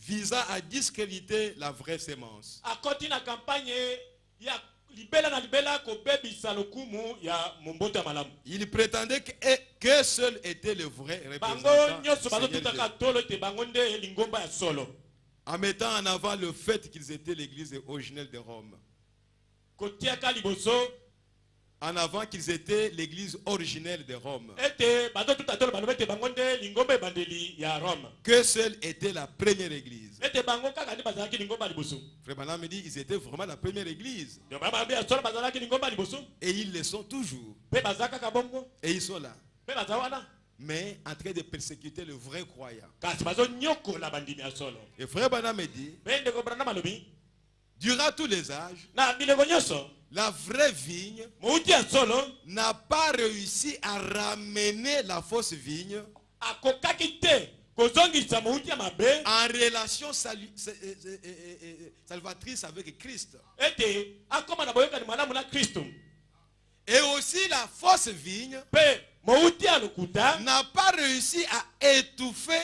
visant à discréditer la vraie sémence. Akoti na campagne ya libela na libela ko bebisa lokumu ya momboto ya malamu. Il prétendait que seul était le vrai représentant en mettant en avant le fait qu'ils étaient l'église originelle de Rome. En avant qu'ils étaient l'église originelle de Rome. Que seule était la première église. Frère Branham me dit qu'ils étaient vraiment la première église. Et ils le sont toujours. Et ils sont là. Mais en train de persécuter le vrai croyant. Et Frère Branham me dit, durant tous les âges, la vraie vigne n'a pas réussi à ramener la fausse vigne en relation salvatrice avec Christ. Et aussi la fausse vigne n'a pas réussi à étouffer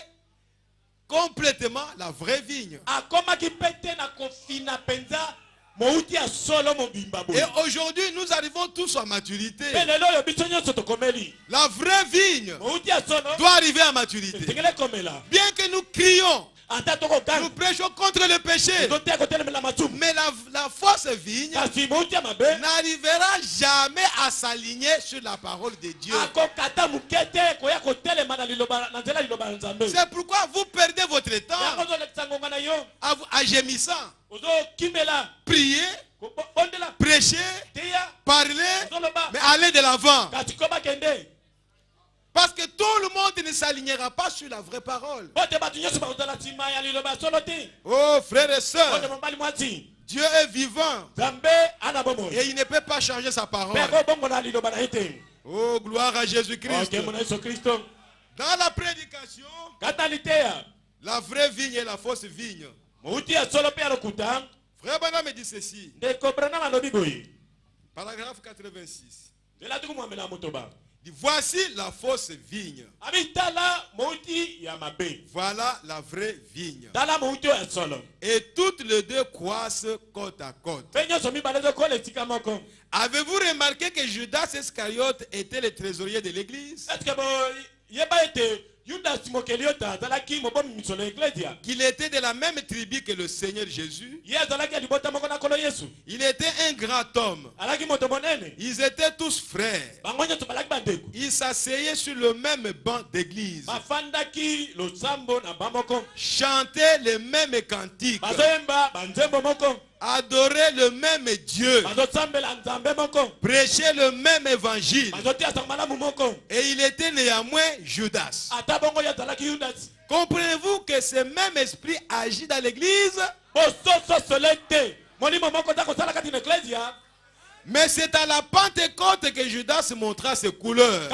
complètement la vraie vigne. Et aujourd'hui, nous arrivons tous à maturité. La vraie vigne doit arriver à maturité. Bien que nous crions, nous prêchons contre le péché, mais la fausse vigne n'arrivera jamais à s'aligner sur la parole de Dieu. C'est pourquoi vous perdez votre temps à gémissant. Prier, prêcher, parler, mais aller de l'avant. Parce que tout le monde ne s'alignera pas sur la vraie parole. Oh frères et sœurs, Dieu est vivant et il ne peut pas changer sa parole. Oh gloire à Jésus-Christ. Dans la prédication, la vraie vigne et la fausse vigne. Frère Branham me dit ceci. Paragraphe 86. Dit, voici la fausse vigne. Voilà la vraie vigne. Et toutes les deux croissent côte à côte. Avez-vous remarqué que Judas Iscariote était le trésorier de l'église? Qu'il était de la même tribu que le Seigneur Jésus. Il était un grand homme. Ils étaient tous frères. Ils s'asseyaient sur le même banc d'église. Chantaient les mêmes cantiques. Adorer le même Dieu, prêcher le même évangile, et il était néanmoins Judas. Comprenez-vous que ce même esprit agit dans l'église? Mais c'est à la Pentecôte que Judas montra ses couleurs.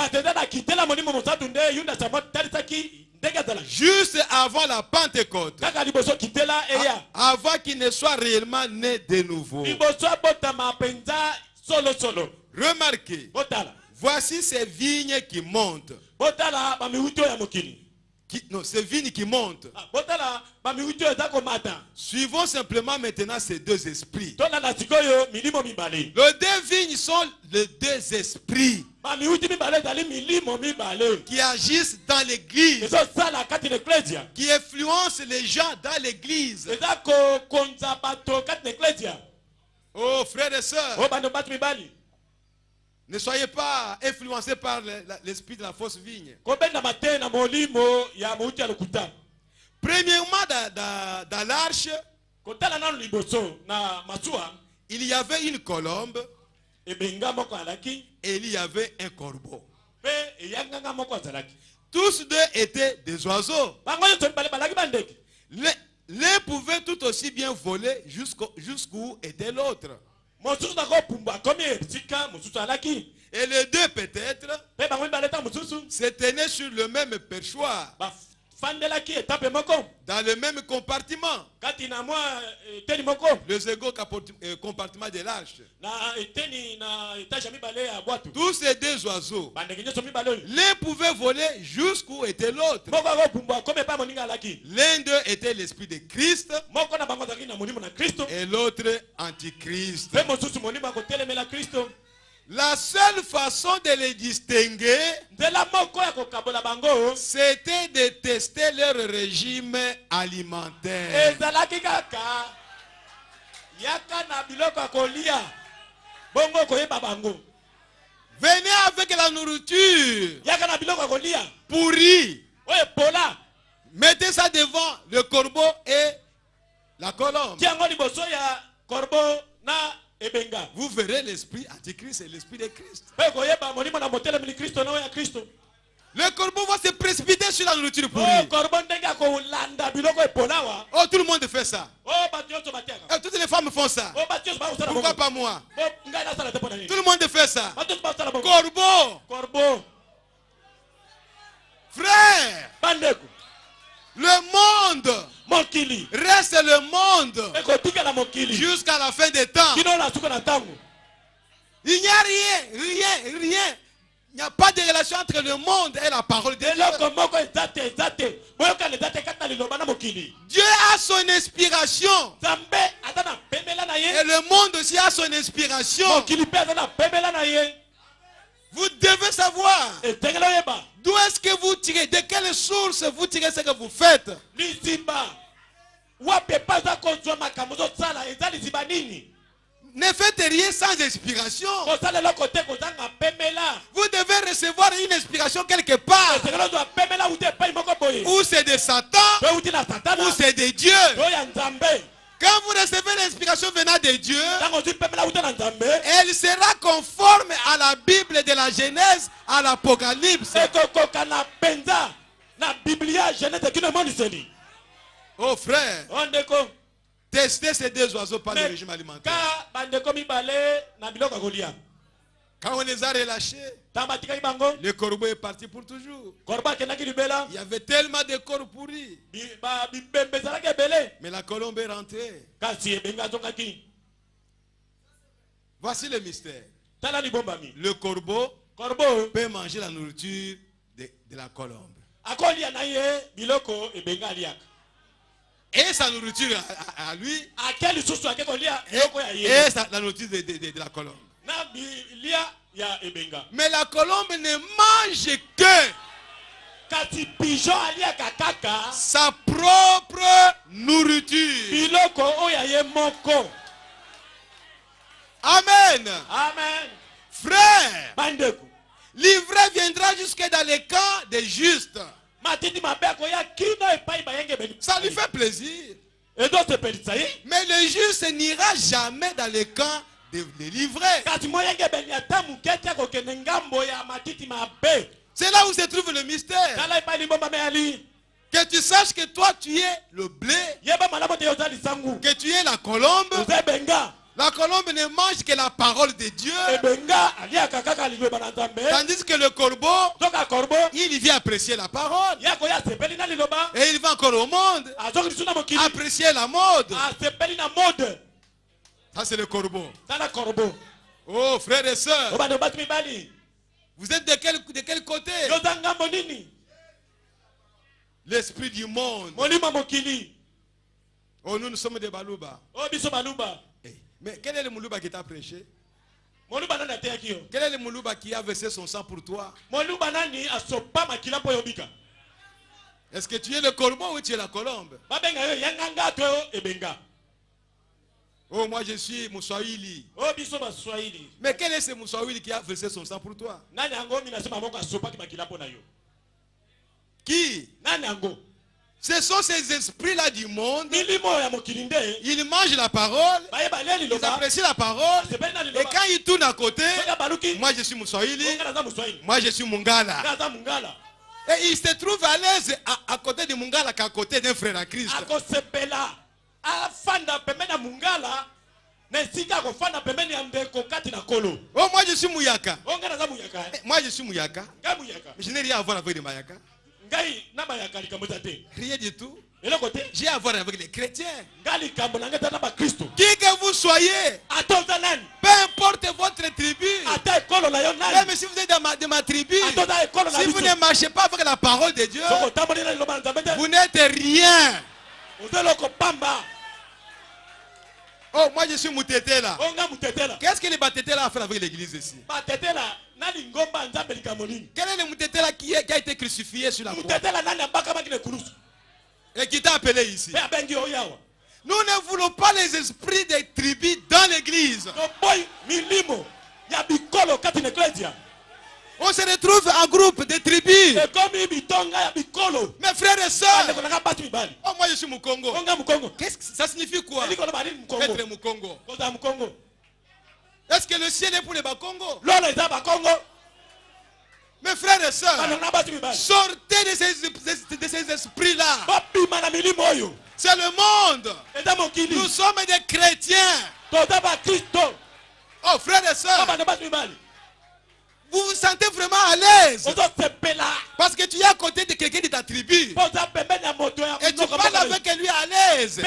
Juste avant la Pentecôte, avant qu'il ne soit réellement né de nouveau. Remarquez, voici ces vignes qui montent. Non, ces vignes qui montent. Suivons simplement maintenant ces deux esprits. Les deux vignes sont les deux esprits qui agissent dans l'église, qui influencent les gens dans l'église. Oh frères et sœurs, ne soyez pas influencés par l'esprit de la fausse vigne. Premièrement, dans l'arche, il y avait une colombe et il y avait un corbeau. Tous deux étaient des oiseaux. L'un pouvait tout aussi bien voler jusqu'où était l'autre. Et les deux peut-être se tenaient sur le même perchoir. Dans le même compartiment. Le second compartiment de l'arche. Tous ces deux oiseaux, l'un pouvait voler jusqu'où était l'autre. L'un d'eux était l'esprit de Christ et l'autre antichrist. La seule façon de les distinguer, c'était de tester leur régime alimentaire. Venez avec la nourriture pourrie. Mettez ça devant le corbeau et la colombe. Vous verrez l'esprit antichrist et l'esprit de Christ. Le corbeau va se précipiter sur la nourriture pourrie. Oh, tout le monde fait ça. Et toutes les femmes font ça. Pourquoi pas moi? Tout le monde fait ça. Corbeau. Frère. Le monde reste le monde jusqu'à la fin des temps. Il n'y a rien. Il n'y a pas de relation entre le monde et la parole de Dieu. Dieu a son inspiration. Et le monde aussi a son inspiration. Vous devez savoir d'où est-ce que vous tirez, de quelle source vous tirez ce que vous faites. Ne faites rien sans inspiration. Vous devez recevoir une inspiration quelque part. Ou c'est de Satan, ou c'est de Dieu. Quand vous recevez l'inspiration venant de Dieu, elle sera conforme à la Bible de la Genèse, à l'Apocalypse. Oh frère, testez ces deux oiseaux par le régime alimentaire. Quand on les a relâchés, le corbeau est parti pour toujours. Il y avait tellement de corps pourris. Mais la colombe est rentrée. Voici le mystère. Le corbeau peut manger la nourriture de la colombe. Et sa nourriture à lui. Et la nourriture de la colombe. Mais la colombe ne mange que sa propre nourriture. Amen. Frère, l'ivraie viendra jusque dans les camps des justes. Ça lui fait plaisir. Mais le juste n'ira jamais dans les camps des livrés. C'est là où se trouve le mystère. Que tu saches que toi tu es le blé, que tu es la colombe. La colombe ne mange que la parole de Dieu. Tandis que le corbeau, il vient apprécier la parole. Et il va encore au monde apprécier la mode. Ça c'est le corbeau. Oh frères et sœurs, vous êtes de quel côté? L'esprit du monde. Oh, nous sommes des Balouba. Mais quel est le Moulouba qui t'a prêché? Quel est le Moulouba qui a versé son sang pour toi? Est-ce que tu es le corbeau ou tu es la colombe? Oh, moi je suis Moussaouili. Mais quel est ce Moussaouili qui a versé son sang pour toi? Qui? Ce sont ces esprits-là du monde. Ils mangent la parole. Ils apprécient la parole. Et quand ils tournent à côté, moi je suis Moussaouili. Moi je suis Mungala. Et ils se trouvent à l'aise à côté de Mungala qu'à côté d'un frère à Christ. Oh, moi je suis Mouyaka. Moi je suis Mouyaka. Je n'ai rien à voir avec les Mayaka. Rien du tout. J'ai à voir avec les chrétiens. Qui que vous soyez, peu importe votre tribu, même si vous êtes de ma tribu, si vous ne marchez pas avec la parole de Dieu, vous n'êtes rien. Oh, moi je suis Moutété là. Qu'est-ce que les Batété là a fait avec l'église ici? Quel est le Moutété là qui a été crucifié sur la croix? Et qui t'a appelé ici? Nous ne voulons pas les esprits des tribus dans l'église. On se retrouve en groupe de tribus. Mes frères et sœurs. Oh, moi je suis Mukongo. Qu'est-ce que ça signifie quoi? Être Mukongo. Est-ce que le ciel est pour les Bakongo? Mes frères et sœurs, sortez de ces esprits-là. C'est le monde. Nous sommes des chrétiens. Oh, frères et sœurs, vous vous sentez vraiment à l'aise. Parce que tu es à côté de quelqu'un de ta tribu. Et tu parles avec lui à l'aise.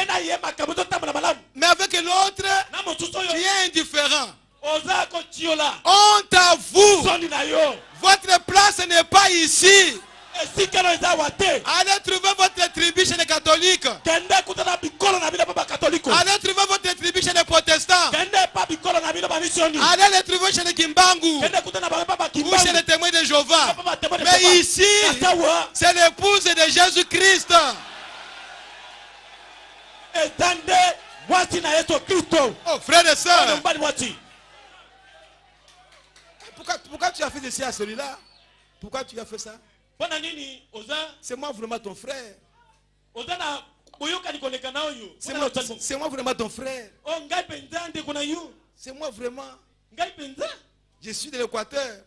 Mais avec l'autre, tu es indifférent. Honte à vous. Votre place n'est pas ici. Allez trouver votre tribu chez les catholiques. Allez trouver votre tribu chez les protestants. Allez les trouver chez les Kimbangu ou chez les témoins de Jéhovah. Mais ici, c'est l'épouse de Jésus-Christ. Oh, frères et sœurs, pourquoi tu as fait ceci à celui-là? Pourquoi tu as fait ça? C'est moi vraiment ton frère. C'est moi vraiment ton frère. C'est moi vraiment. Je suis de l'Équateur.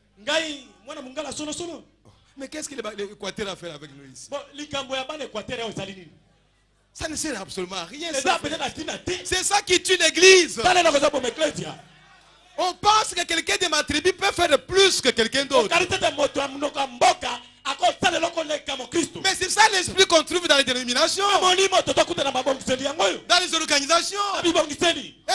Mais qu'est-ce que l'Équateur a fait avec nous ici? Ça ne sert absolument à rien. C'est ça qui tue l'église. On pense que quelqu'un de ma tribu peut faire plus que quelqu'un d'autre. Mais c'est ça l'esprit qu'on trouve dans les dénominations, dans les organisations. Et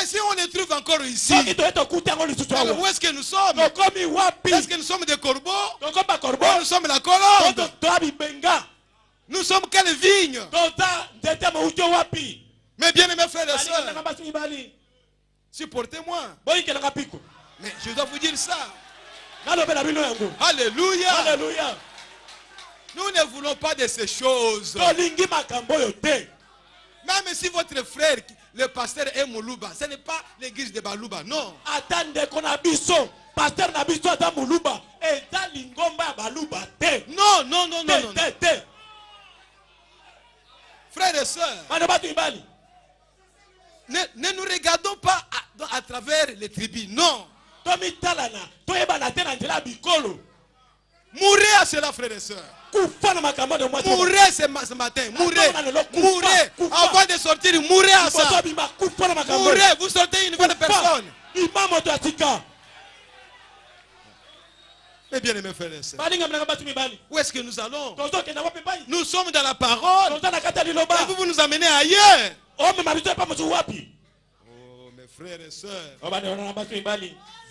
si on les trouve encore ici, alors où est-ce que nous sommes? Est-ce que nous sommes des corbeaux? Ou nous sommes la colombe? Nous sommes quelle vigne? Mais bien aimés frères et sœurs, supportez-moi. Mais je dois vous dire ça. Alléluia. Alléluia. Nous ne voulons pas de ces choses. Même si votre frère, le pasteur est Moulouba, ce n'est pas l'église de Balouba, non. Non, non, non, non, non. Frères et sœurs, ne nous regardons pas à travers les tribus, non. Mourez à cela, frères et sœurs. Mourez ce matin. Mourez. Mourez. Avant de sortir, mourez à ça. Mourez. Vous sortez une nouvelle personne. Mais bien aimés frères et sœurs, où est-ce que nous allons? Nous sommes dans la parole. Et vous nous amenez ailleurs. Oh, mes frères et sœurs,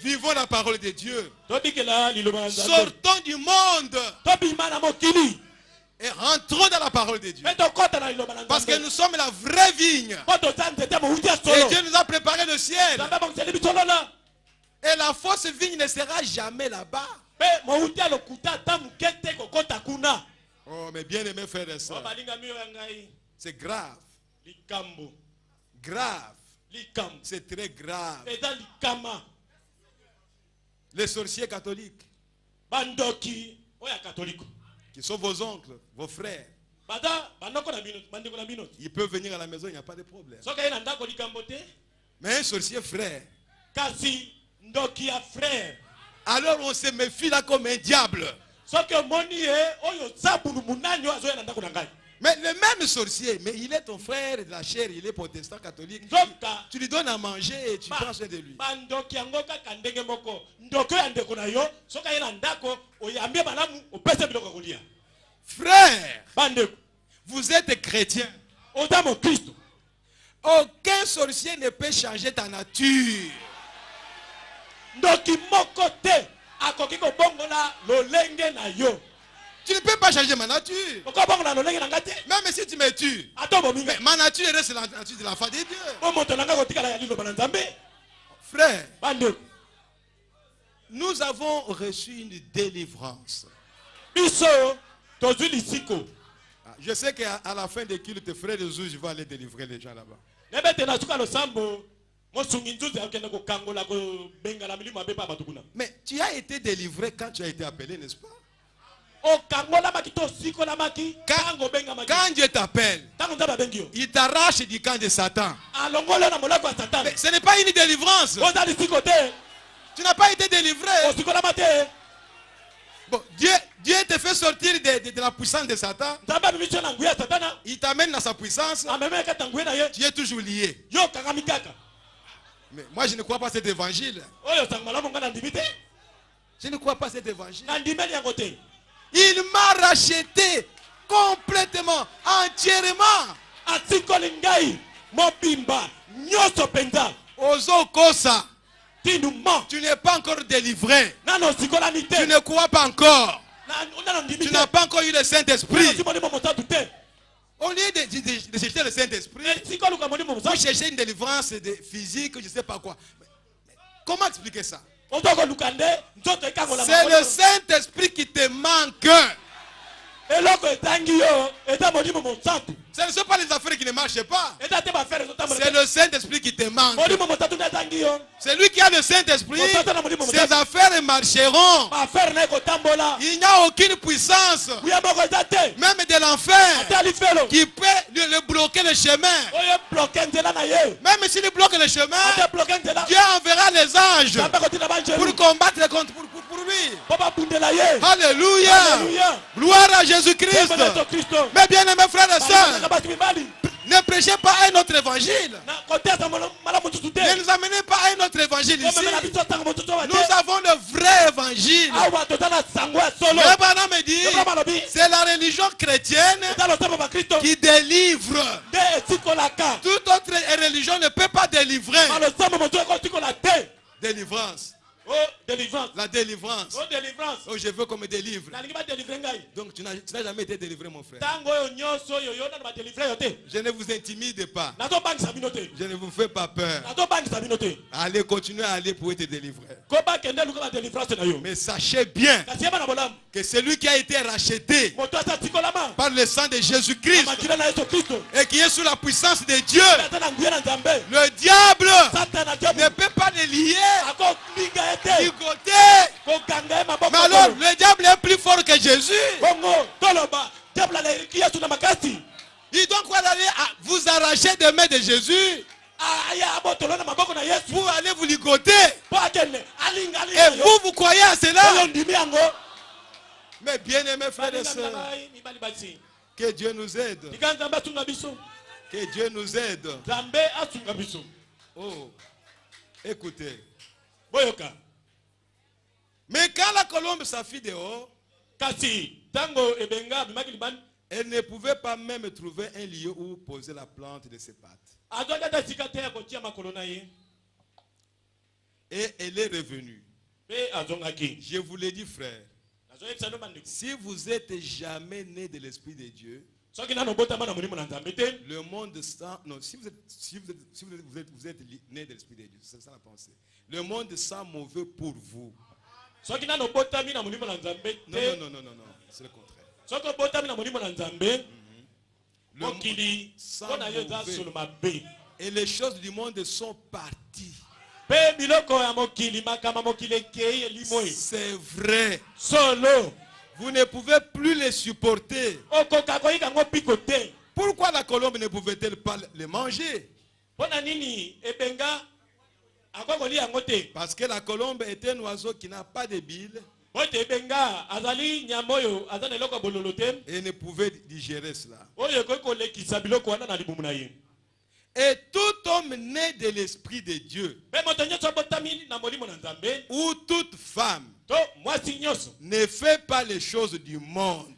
vivons la parole de Dieu. Sortons du monde et rentrons dans la parole de Dieu. Parce que nous sommes la vraie vigne. Et Dieu nous a préparé le ciel. Et la fausse vigne ne sera jamais là-bas. Oh, mais bien aimés frères et sœurs, c'est grave. Grave. C'est très grave. Les sorciers catholiques, qui sont vos oncles, vos frères, ils peuvent venir à la maison, il n'y a pas de problème. Mais un sorcier frère, alors on se méfie là comme un diable. Mais le même sorcier, mais il est ton frère de la chair, il est protestant catholique. Tu lui donnes à manger et tu prends soin de lui. Frère, vous êtes chrétien. Aucun sorcier ne peut changer ta nature. Tu ne peux pas changer ma nature. Même si tu me tues, ma nature reste la nature de l'enfant de Dieu. Frère, nous avons reçu une délivrance. Je sais qu'à la fin des cultes, frère Jésus, je vais aller délivrer les gens là-bas. Mais tu as été délivré quand tu as été appelé, n'est-ce pas? Quand Dieu t'appelle, il t'arrache du camp de Satan. Mais ce n'est pas une délivrance. Tu n'as pas été délivré. Bon, Dieu te fait sortir de la puissance de Satan. Il t'amène dans sa puissance. Tu es toujours lié. Mais moi je ne crois pas à cet évangile. Je ne crois pas à cet évangile. Il m'a racheté complètement, entièrement. Ozo Kosa. Tu n'es pas encore délivré. Tu ne crois pas encore. Tu n'as pas encore eu le Saint-Esprit. Au lieu de chercher le Saint-Esprit, vous cherchez une délivrance physique, je ne sais pas quoi. Comment expliquer ça? C'est le Saint-Esprit qui te manque. Ce ne sont pas les affaires qui ne marchent pas. C'est le Saint-Esprit qui te manque. C'est lui qui a le Saint-Esprit. Ses affaires marcheront. Il n'y a aucune puissance, même de l'enfer, qui peut lui bloquer le chemin. Même s'il bloque le chemin, Dieu enverra les anges pour combattre contre pour lui. Alléluia. Gloire à Jésus-Christ. Mais bien aimés frères et sœurs, ne prêchez pas un autre évangile. Ne nous amenez pas un autre évangile ici. Nous avons le vrai évangile. Le Bana me dit, c'est la religion chrétienne qui délivre. Toute autre religion ne peut pas délivrer. Délivrance. Oh, délivrance. La délivrance. Oh, délivrance. Oh, je veux qu'on me délivre. Donc tu n'as jamais été délivré, mon frère. Je ne vous intimide pas. Je ne vous fais pas peur. Allez, continuez à aller pour être délivré. Mais sachez bien que celui qui a été racheté par le sang de Jésus-Christ et qui est sous la puissance de Dieu, le diable ne peut pas le lier. Ligoté. Mais alors, le diable est plus fort que Jésus. Il doit quoi d'aller vous arracher des mains de Jésus pour aller vous ligoter. Et vous croyez à cela? Mais bien aimés frères et sœurs, que Dieu nous aide. Que Dieu nous aide. Oh, écoutez. Mais quand la colombe s'enfuit dehors, elle ne pouvait pas même trouver un lieu où poser la plante de ses pattes. Et elle est revenue. Je vous l'ai dit, frère. Si vous n'êtes jamais né de l'Esprit de Dieu, le monde sans... Non, si vous êtes né de l'Esprit de Dieu, c'est ça la pensée. Le monde sent mauvais pour vous. Non, c'est le contraire. Le monde sent mauvais. Et les choses du monde sont parties. C'est vrai. Vous ne pouvez plus les supporter. Pourquoi la colombe ne pouvait-elle pas les manger? Parce que la colombe est un oiseau qui n'a pas de bile et ne pouvait digérer cela. Et tout homme né de l'Esprit de Dieu, ou toute femme, ne fait pas les choses du monde.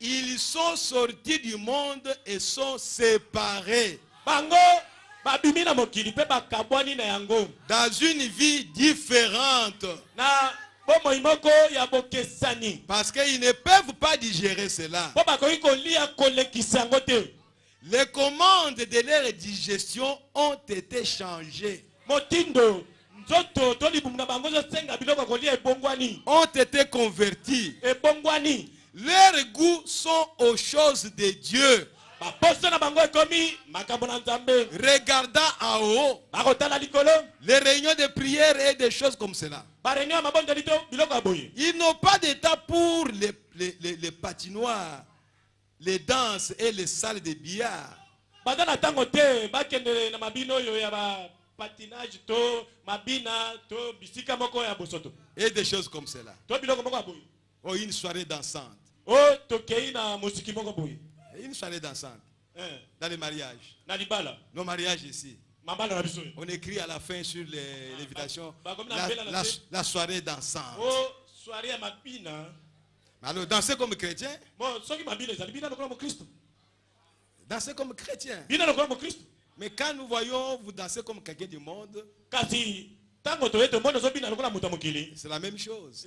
Ils sont sortis du monde et sont séparés dans une vie différente. Parce qu'ils ne peuvent pas digérer cela. Les commandes de leur digestion ont été changées. Ont été convertis. Leurs goûts sont aux choses de Dieu. Regardant en haut les réunions de prière et des choses comme cela. Ils n'ont pas de temps pour les patinoires, les danses et les salles de billard. Et des choses comme cela. Oh, une soirée dansante. Une soirée dansante. Dans les mariages. Nos mariages ici. On écrit à la fin sur l'invitation la soirée dansante. Alors, danser comme chrétien. Danser comme chrétien. Mais quand nous voyons vous danser comme quelqu'un du monde, c'est la même chose.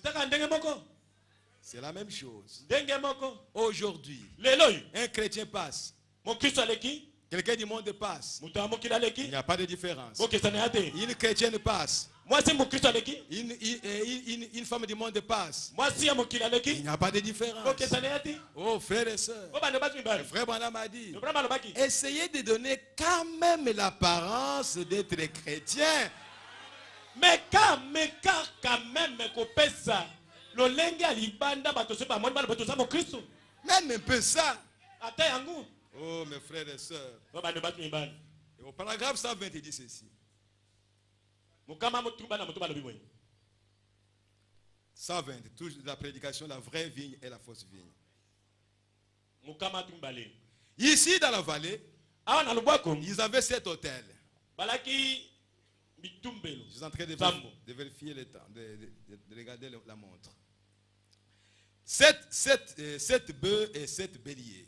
C'est la même chose. Aujourd'hui, un chrétien passe. Quelqu'un du monde passe. Il n'y a pas de différence. Une chrétienne passe. Une femme du monde passe. Il n'y a pas de différence. Oh frères et sœurs, le frère Branham a dit, essayez de donner quand même l'apparence d'être chrétien. Mais quand même, même un peu ça. Oh mes frères et sœurs. Et au paragraphe 120 il dit ceci. 120, toujours la prédication, la vraie vigne et la fausse vigne. Ici dans la vallée, ils avaient 7 hôtels. Je suis en train de vérifier le temps, de regarder la montre. 7 bœufs et 7 béliers.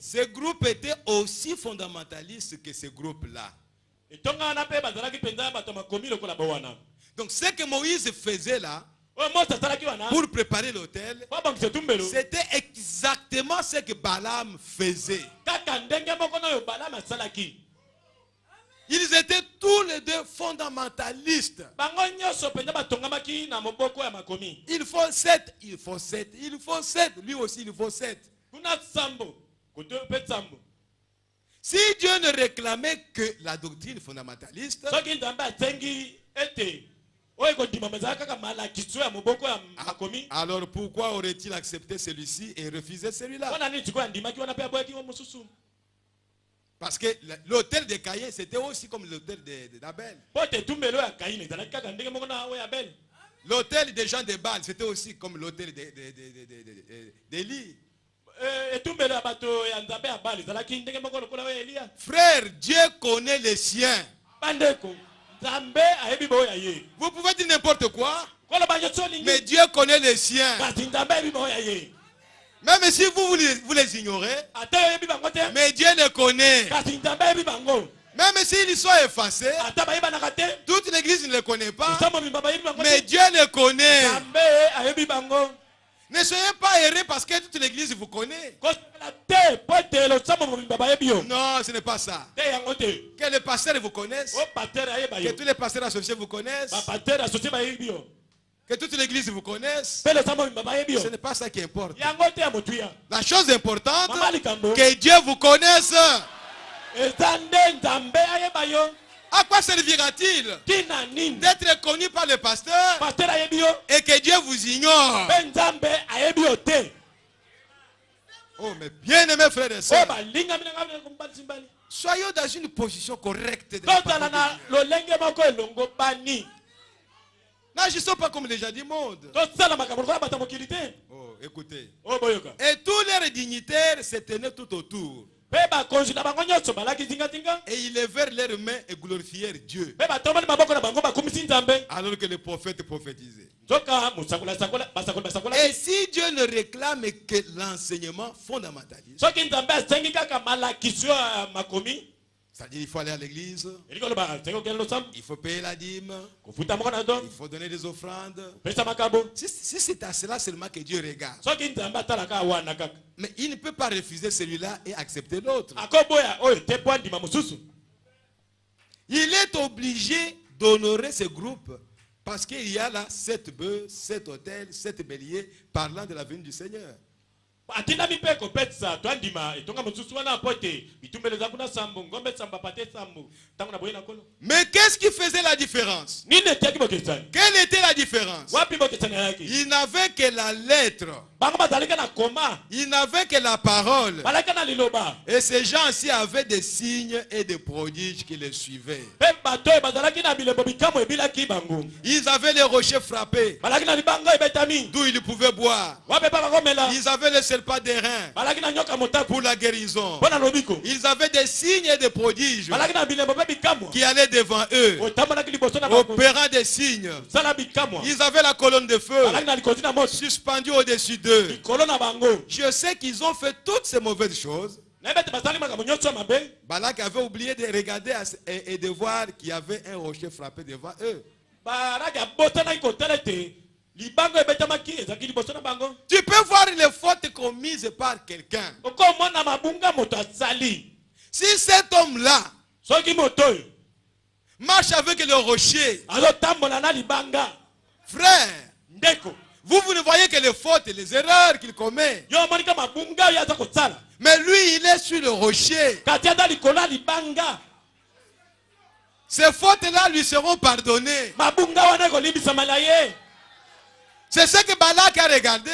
Ces groupes étaient aussi fondamentalistes que ces groupes-là. Donc ce que Moïse faisait là, pour préparer l'autel, c'était exactement ce que Balaam faisait. Ils étaient tous les deux fondamentalistes. Il faut 7, il faut 7, il faut 7. Lui aussi, il faut 7. Si Dieu ne réclamait que la doctrine fondamentaliste, alors pourquoi aurait-il accepté celui-ci et refusé celui-là? Parce que l'autel de Caïn, c'était aussi comme l'autel d'Abel. L'autel des gens de Baal, c'était aussi comme l'autel d'Élie. Frère, Dieu connaît les siens. Vous pouvez dire n'importe quoi, mais Dieu connaît les siens. Même si vous les ignorez, mais Dieu les connaît. Même s'ils sont effacés, toute l'église ne les connaît pas, mais Dieu les connaît. Ne soyez pas errés parce que toute l'église vous connaît. Non, ce n'est pas ça. Que les pasteurs vous connaissent, que tous les pasteurs associés vous connaissent, que toute l'église vous connaisse, ce n'est pas ça qui importe. La chose importante, que Dieu vous connaisse. À quoi servira-t-il d'être connu par le pasteur et que Dieu vous ignore? Oh, mais bien aimés frères et sœurs, soyons dans une position correcte de la parole de Dieu. N'agissons pas comme les gens du monde. Oh, écoutez. Et tous les dignitaires se tenaient tout autour. Et ils levèrent leurs mains et glorifièrent Dieu. Alors que le prophète prophétisait. Et si Dieu ne réclame que l'enseignement fondamentaliste, c'est-à-dire il faut aller à l'église, il faut payer la dîme, il faut donner des offrandes. Si c'est à cela seulement que Dieu regarde. Mais il ne peut pas refuser celui-là et accepter l'autre. Il est obligé d'honorer ce groupe parce qu'il y a là 7 bœufs, 7 autels, 7 béliers parlant de la venue du Seigneur. Mais qu'est-ce qui faisait la différence? Quelle était la différence? Il n'avait que la lettre. Il n'avait que la parole. Et ces gens-ci avaient des signes et des prodiges qui les suivaient. Ils avaient les rochers frappés, d'où ils pouvaient boire. Ils avaient les serpents d'airain pour la guérison. Ils avaient des signes et des prodiges qui allaient devant eux, opérant des signes. Ils avaient la colonne de feu suspendue au-dessus d'eux. Je sais qu'ils ont fait toutes ces mauvaises choses. Balak avait oublié de regarder et de voir qu'il y avait un rocher frappé devant eux. Tu peux voir les fautes commises par quelqu'un. Si cet homme-là marche avec le rocher, frère, vous ne voyez que les fautes et les erreurs qu'il commet. Mais lui, il est sur le rocher. Ces fautes-là lui seront pardonnées. C'est ce que Balak a regardé.